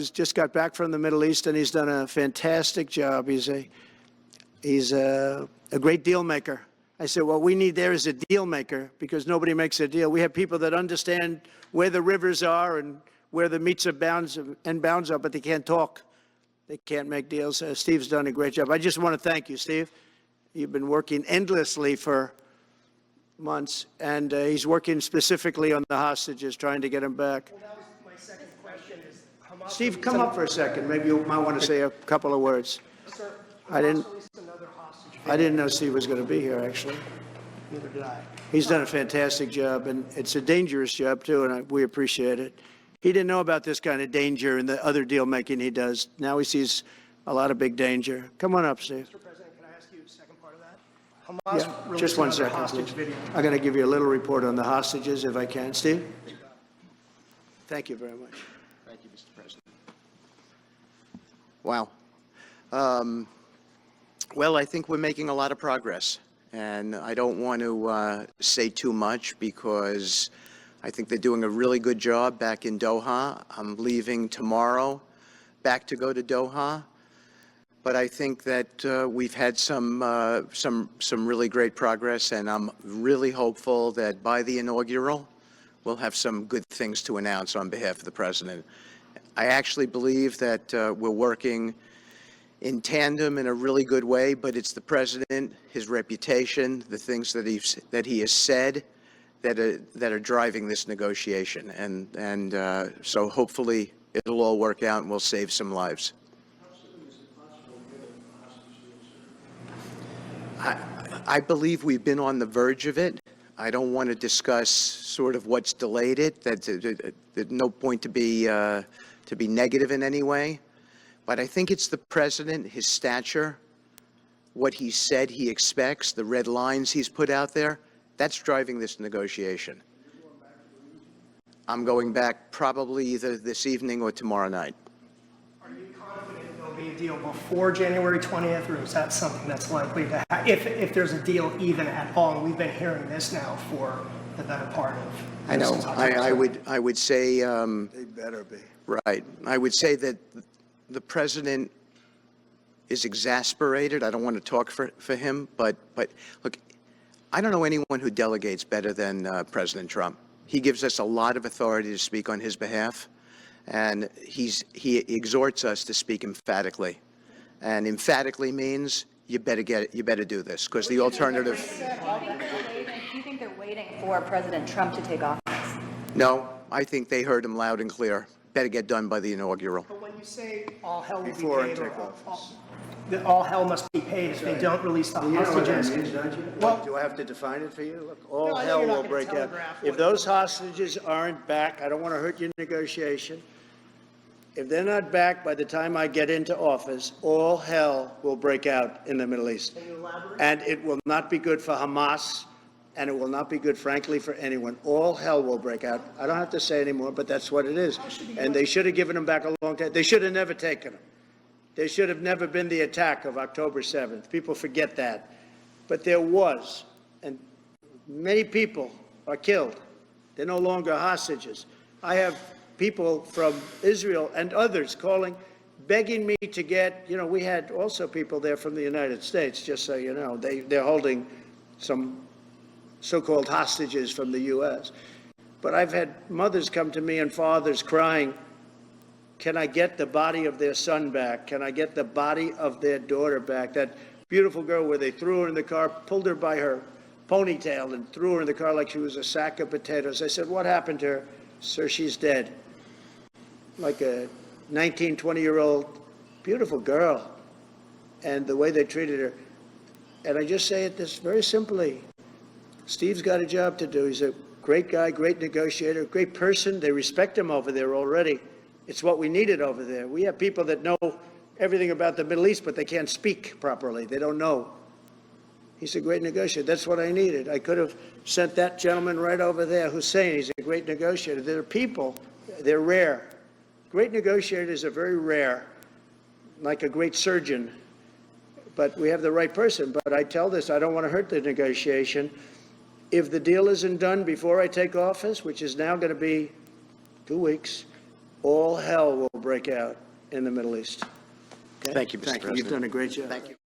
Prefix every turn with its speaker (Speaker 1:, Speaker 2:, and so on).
Speaker 1: just got back from the Middle East, and he's done a fantastic job. He's a great deal maker. I said, what we need there is a deal maker, because nobody makes a deal. We have people that understand where the rivers are and where the meets and bounds are, but they can't talk. They can't make deals. Steve's done a great job. I just want to thank you, Steve. You've been working endlessly for months, and he's working specifically on the hostages, trying to get them back.
Speaker 2: Well, that was my second question. Is Hamas
Speaker 1: Steve, come up for a second. Maybe you might want to say a couple of words.
Speaker 2: Sir,
Speaker 1: I didn't know
Speaker 2: hostage.
Speaker 1: Steve was going to be here, actually.
Speaker 2: Neither did I.
Speaker 1: He's done a fantastic job, and it's a dangerous job, too, and we appreciate it. He didn't know about this kind of danger and the other deal-making he does. Now he sees a lot of big danger. Come on up, Steve.
Speaker 2: Mr. President, can I ask you the second part of that? Hamas
Speaker 1: Yeah,
Speaker 2: released
Speaker 1: just one
Speaker 2: another
Speaker 1: second,
Speaker 2: hostage
Speaker 1: please.
Speaker 2: video.
Speaker 1: I'm going to give you a little report on the hostages, if I can. Steve? Thank you very much.
Speaker 3: Thank you, Mr. President. Wow. Well, I think we're making a lot of progress, and I don't want to say too much because I think they're doing a really good job back in Doha. I'm leaving tomorrow back to go to Doha, but I think that we've had some really great progress, and I'm really hopeful that by the inaugural, we'll have some good things to announce on behalf of the President. I actually believe that we're working in tandem in a really good way, but it's the President, his reputation, the things that he has said that are driving this negotiation, and so hopefully it'll all work out and we'll save some lives. I believe we've been on the verge of it. I don't want to discuss sort of what's delayed it. There's no point to be negative in any way. But I think it's the President, his stature, what he said he expects, the red lines he's put out there, that's driving this negotiation. I'm going back probably either this evening or tomorrow night.
Speaker 2: Are you confident there'll be a deal before January 20th, or is that something that's likely to happen? If there's a deal even at all, and we've been hearing this now for the better part of.
Speaker 3: I know. I would say.
Speaker 1: They better be.
Speaker 3: Right. I would say that the President is exasperated. I don't want to talk for him, but look, I don't know anyone who delegates better than President Trump. He gives us a lot of authority to speak on his behalf, and he exhorts us to speak emphatically. And emphatically means you better get it, you better do this, because the alternative.
Speaker 4: Do you think they're waiting for President Trump to take office?
Speaker 3: No, I think they heard him loud and clear. Better get done by the inaugural.
Speaker 2: But when you say all hell will be
Speaker 1: Before I
Speaker 2: paid,
Speaker 1: take office.
Speaker 2: that all hell must be paid if they don't release the
Speaker 1: You know what that
Speaker 2: hostages.
Speaker 1: means, don't you?
Speaker 2: Well-
Speaker 1: Do I have to define it for you? Look, all
Speaker 2: No, I know
Speaker 1: hell
Speaker 2: you're not
Speaker 1: will
Speaker 2: gonna
Speaker 1: break out.
Speaker 2: telegraph
Speaker 1: If
Speaker 2: what-
Speaker 1: those hostages aren't back, I don't want to hurt your negotiation. If they're not back by the time I get into office, all hell will break out in the Middle East.
Speaker 2: Can you elaborate?
Speaker 1: And it will not be good for Hamas, and it will not be good, frankly, for anyone. All hell will break out. I don't have to say anymore, but that's what it is. And they should have given them back a long time. They should have never taken them. There should have never been the attack of October 7th. People forget that. But there was, and many people are killed. They're no longer hostages. I have people from Israel and others calling, begging me to get, we had also people there from the United States, just so you know. They're holding some so-called hostages from the U.S. But I've had mothers come to me and fathers crying, can I get the body of their son back? Can I get the body of their daughter back? That beautiful girl where they threw her in the car, pulled her by her ponytail and threw her in the car like she was a sack of potatoes. I said, what happened to her? Sir, she's dead. Like a 19, 20-year-old beautiful girl. And the way they treated her. And I just say it this very simply. Steve's got a job to do. He's a great guy, great negotiator, great person. They respect him over there already. It's what we needed over there. We have people that know everything about the Middle East, but they can't speak properly. They don't know. He's a great negotiator. That's what I needed. I could have sent that gentleman right over there, Hussein. He's a great negotiator. There are people, they're rare. Great negotiators are very rare, like a great surgeon. But we have the right person. But I tell this, I don't want to hurt the negotiation. If the deal isn't done before I take office, which is now going to be 2 weeks, all hell will break out in the Middle East. Okay?
Speaker 3: Thank you, Mr.
Speaker 1: Thank you. You've
Speaker 3: President.
Speaker 1: done a great job.
Speaker 3: Thank you.